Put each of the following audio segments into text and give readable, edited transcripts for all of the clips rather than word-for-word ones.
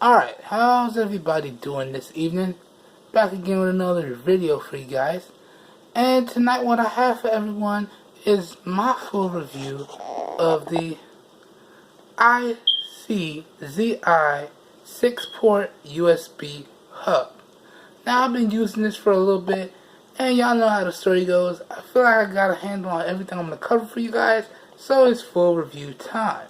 Alright, how's everybody doing this evening? Back again with another video for you guys. And tonight what I have for everyone is my full review of the ICZI 6-port USB hub. Now I've been using this for a little bit, and y'all know how the story goes. I feel like I got a handle on everything I'm going to cover for you guys, so it's full review time.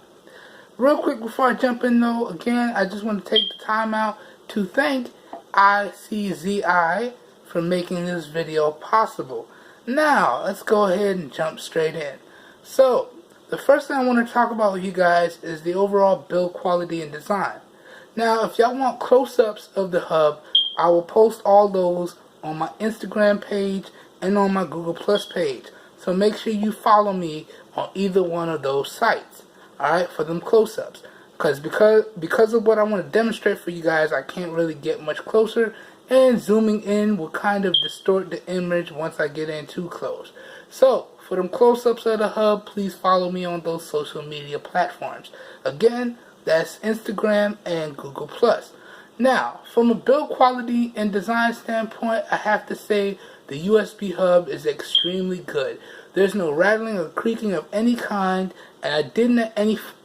Real quick before I jump in though, again, I just want to take the time out to thank ICZI for making this video possible. Now, let's go ahead and jump straight in. So, the first thing I want to talk about with you guys is the overall build quality and design. Now, if y'all want close-ups of the hub, I will post all those on my Instagram page and on my Google Plus page. So make sure you follow me on either one of those sites. Alright, for them close-ups. Because of what I want to demonstrate for you guys, I can't really get much closer, and zooming in will kind of distort the image once I get in too close. So, for them close-ups of the hub, please follow me on those social media platforms. Again, that's Instagram and Google+. Now, from a build quality and design standpoint, I have to say the USB hub is extremely good. There's no rattling or creaking of any kind, and I didn't at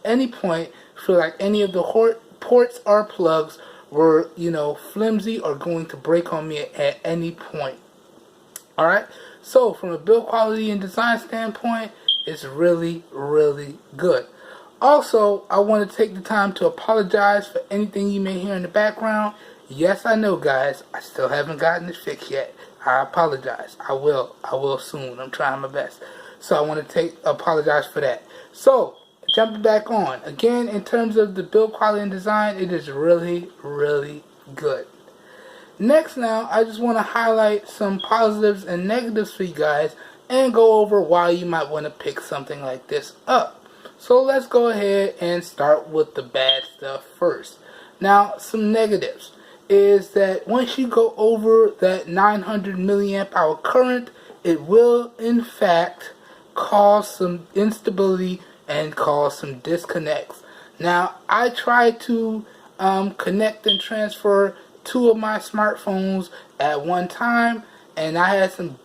any point feel like any of the ports or plugs were, flimsy or going to break on me at any point. Alright, so from a build quality and design standpoint, it's really, really good. Also, I want to take the time to apologize for anything you may hear in the background. Yes, I know, guys, I still haven't gotten it fixed yet. I apologize. I will soon. I'm trying my best. So I want to apologize for that. So, jumping back on. Again, in terms of the build quality and design, it is really, really good. Next now, I just want to highlight some positives and negatives for you guys and go over why you might want to pick something like this up. So let's go ahead and start with the bad stuff first. Now, some negatives is that once you go over that 900 milliamp hour current, it will in fact cause some instability and cause some disconnects. Now, I tried to connect and transfer two of my smartphones at one time, and I had some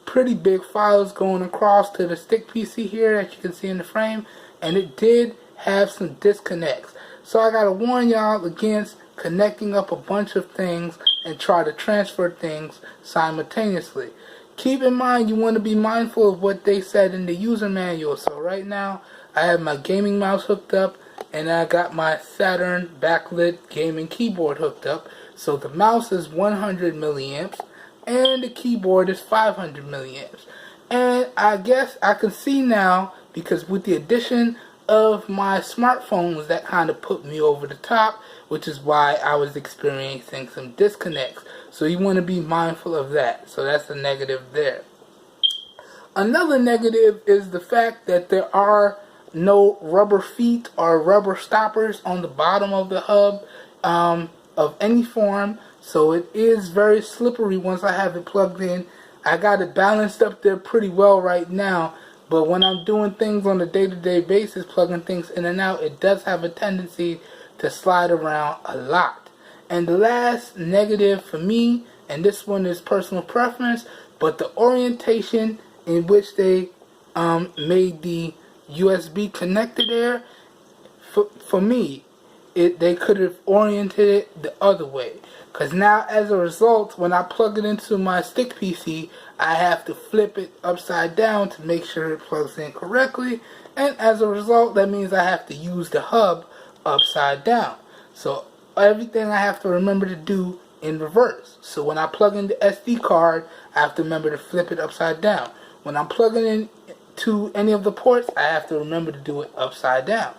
pretty big files going across to the stick PC here that you can see in the frame, and it did have some disconnects. So I gotta warn y'all against connecting up a bunch of things and try to transfer things simultaneously. Keep in mind you want to be mindful of what they said in the user manual. So right now I have my gaming mouse hooked up and I got my Saturn backlit gaming keyboard hooked up. So the mouse is 100 milliamps and the keyboard is 500 milliamps. And I guess I can see now, because with the addition of my smartphones, that kind of put me over the top, which is why I was experiencing some disconnects. So you want to be mindful of that. So that's the negative there. Another negative is the fact that there are no rubber feet or rubber stoppers on the bottom of the hub of any form. So it is very slippery once I have it plugged in. I got it balanced up there pretty well right now, but when I'm doing things on a day-to-day basis, plugging things in and out, it does have a tendency to slide around a lot. And the last negative for me, and this one is personal preference, but the orientation in which they made the USB connector there, for me, they could have oriented it the other way. Because now, as a result, when I plug it into my stick PC, I have to flip it upside down to make sure it plugs in correctly. And as a result, that means I have to use the hub upside down. So everything I have to remember to do in reverse. So when I plug in the SD card, I have to remember to flip it upside down. When I'm plugging in to any of the ports, I have to remember to do it upside down.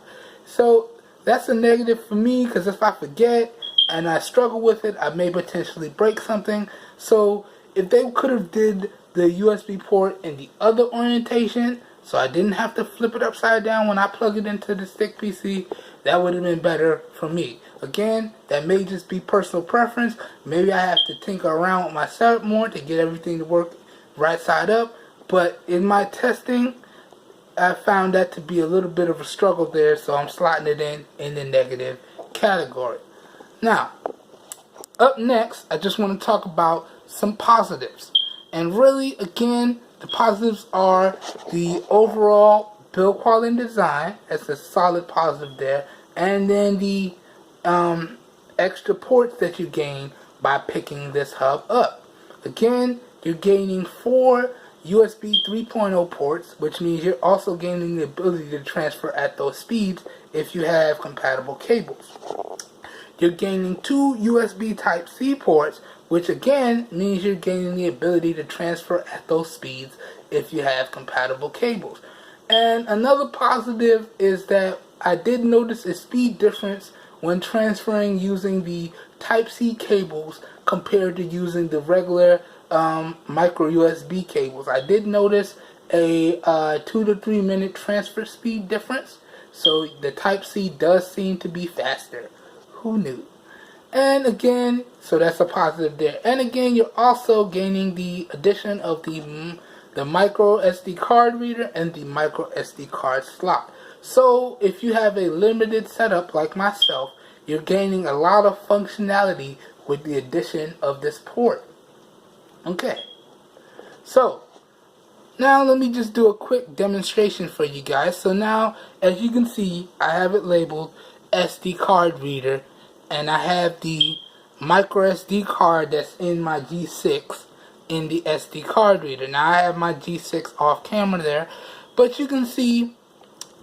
So that's a negative for me, because if I forget and I struggle with it, I may potentially break something. So if they could have did the USB port in the other orientation, so I didn't have to flip it upside down when I plug it into the stick PC, that would have been better for me. Again, that may just be personal preference. Maybe I have to tinker around with my setup more to get everything to work right side up. But in my testing, I found that to be a little bit of a struggle there, so I'm slotting it in the negative category. Now, up next, I just want to talk about some positives. And really, again, the positives are the overall build quality and design. That's a solid positive there. And then the extra ports that you gain by picking this hub up. Again, you're gaining 4 USB 3.0 ports, which means you're also gaining the ability to transfer at those speeds if you have compatible cables. You're gaining 2 USB Type-C ports, which again means you're gaining the ability to transfer at those speeds if you have compatible cables. And another positive is that I did notice a speed difference when transferring using the Type-C cables compared to using the regular micro USB cables. I did notice a 2 to 3 minute transfer speed difference, so the Type-C does seem to be faster. Who knew? And again, so that's a positive there. And again, you're also gaining the addition of the micro SD card reader and the micro SD card slot. So if you have a limited setup like myself, you're gaining a lot of functionality with the addition of this port. Okay, so now let me just do a quick demonstration for you guys. So now, as you can see, I have it labeled SD card reader, and I have the micro SD card that's in my G6 in the SD card reader. Now I have my G6 off camera there, but you can see,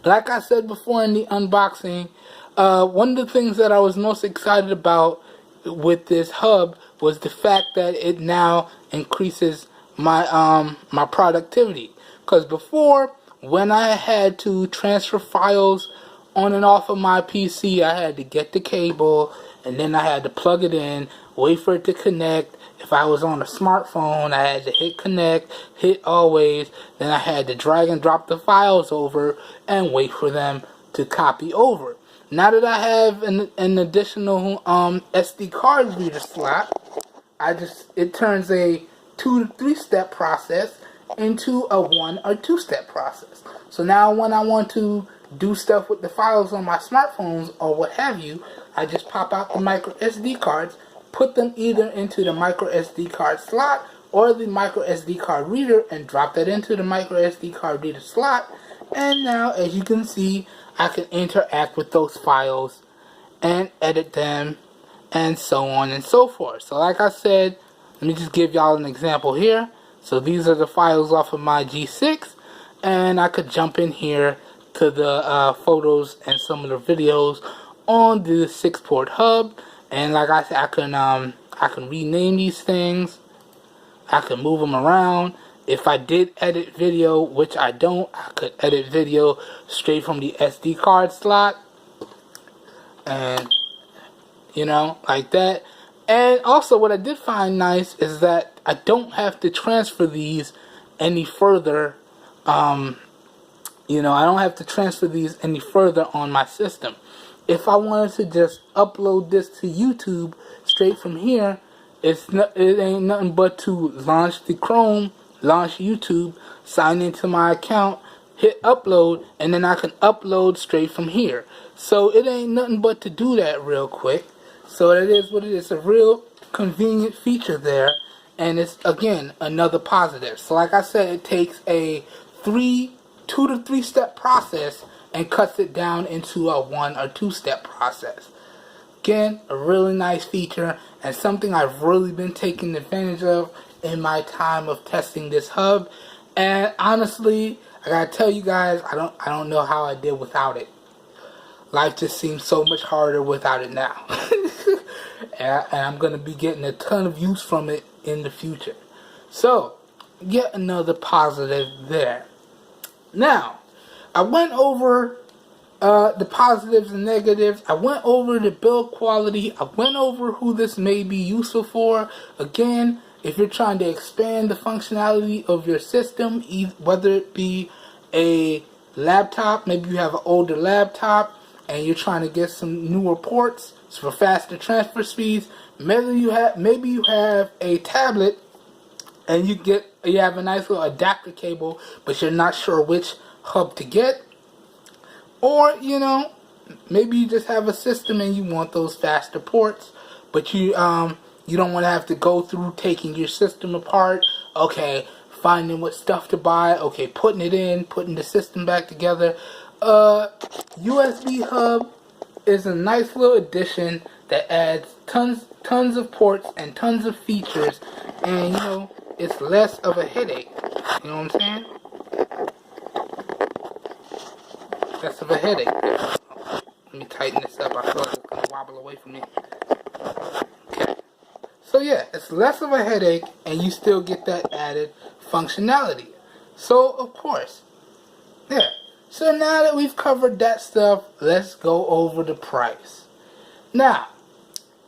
like I said before in the unboxing, one of the things that I was most excited about with this hub was the fact that it now increases my my productivity. Because before, when I had to transfer files on and off of my PC, I had to get the cable and then I had to plug it in, wait for it to connect. If I was on a smartphone, I had to hit connect, hit always, then I had to drag and drop the files over and wait for them to copy over. Now that I have an additional SD card reader slot, it turns a 2 to 3 step process into a 1 or 2 step process. So now when I want to do stuff with the files on my smartphones or what have you, I just pop out the micro SD cards, put them either into the micro SD card slot or the micro SD card reader and drop that into the micro SD card reader slot. And now, as you can see, I can interact with those files and edit them and so on and so forth. So like I said, let me just give y'all an example here. So these are the files off of my G6, and I could jump in here to the photos and some of the videos on the 6-port hub. And like I said, I can rename these things. I can move them around. If I did edit video, which I don't, I could edit video straight from the SD card slot. And, you know, like that. And also what I did find nice is that I don't have to transfer these any further. You know, I don't have to transfer these any further on my system. If I wanted to just upload this to YouTube straight from here, it ain't nothing but to launch the Chrome, launch YouTube, sign into my account, hit upload, and then I can upload straight from here. So it ain't nothing but to do that real quick. So it is what it is. It's a real convenient feature there, and it's again another positive. So like I said, it takes a 2 to 3 step process and cuts it down into a 1 or 2 step process. Again, a really nice feature and something I've really been taking advantage of in my time of testing this hub. And honestly, I gotta tell you guys, I don't know how I did without it. Life just seems so much harder without it now. And I'm gonna be getting a ton of use from it in the future. So, yet another positive there. Now, I went over the positives and negatives. I went over the build quality. I went over who this may be useful for. Again, if you're trying to expand the functionality of your system, whether it be a laptop, maybe you have an older laptop and you're trying to get some newer ports for faster transfer speeds. Maybe you have a tablet and you have a nice little adapter cable, but you're not sure which hub to get. Or, you know, maybe you just have a system and you want those faster ports, but you don't want to have to go through taking your system apart. Okay, finding what stuff to buy. Okay, putting it in, putting the system back together. USB hub is a nice little addition that adds tons of ports and tons of features, and you know, it's less of a headache. You know what I'm saying? Less of a headache. Let me tighten this up. I feel like it's gonna wobble away from me. Okay. So yeah, it's less of a headache, and you still get that added functionality. So of course, yeah. So now that we've covered that stuff, let's go over the price. Now,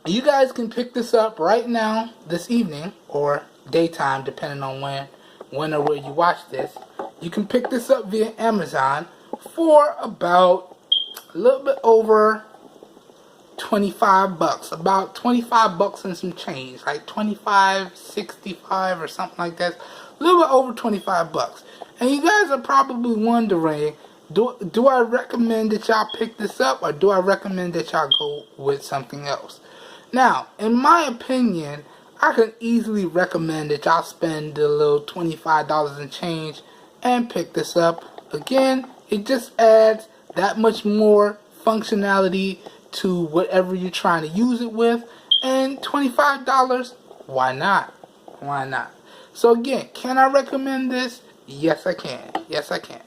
you guys can pick this up right now, this evening, or daytime, depending on when or where you watch this. You can pick this up via Amazon for about a little bit over 25 bucks. About 25 bucks and some change, like 25.65 or something like that. A little bit over 25 bucks. And you guys are probably wondering, do I recommend that y'all pick this up, or do I recommend that y'all go with something else? Now, in my opinion, I can easily recommend that y'all spend the little $25 and change and pick this up. Again, it just adds that much more functionality to whatever you're trying to use it with. And $25, why not? Why not? So again, can I recommend this? Yes, I can. Yes, I can.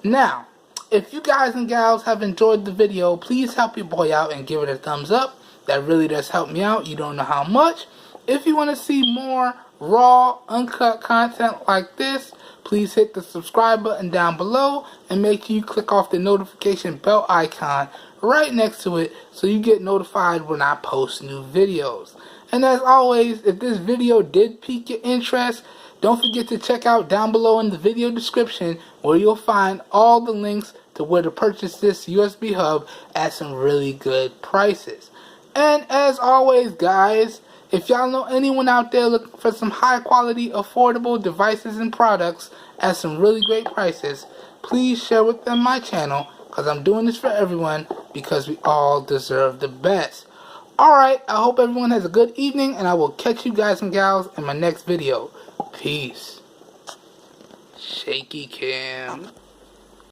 Now, if you guys and gals have enjoyed the video, please help your boy out and give it a thumbs up. That really does help me out. You don't know how much. If you want to see more raw, uncut content like this, please hit the subscribe button down below and make sure you click off the notification bell icon right next to it so you get notified when I post new videos. And as always, if this video did pique your interest, don't forget to check out down below in the video description where you'll find all the links to where to purchase this USB hub at some really good prices. And as always, guys, if y'all know anyone out there looking for some high quality, affordable devices and products at some really great prices, please share with them my channel, because I'm doing this for everyone, because we all deserve the best. Alright, I hope everyone has a good evening, and I will catch you guys and gals in my next video. Peace. Shaky cam.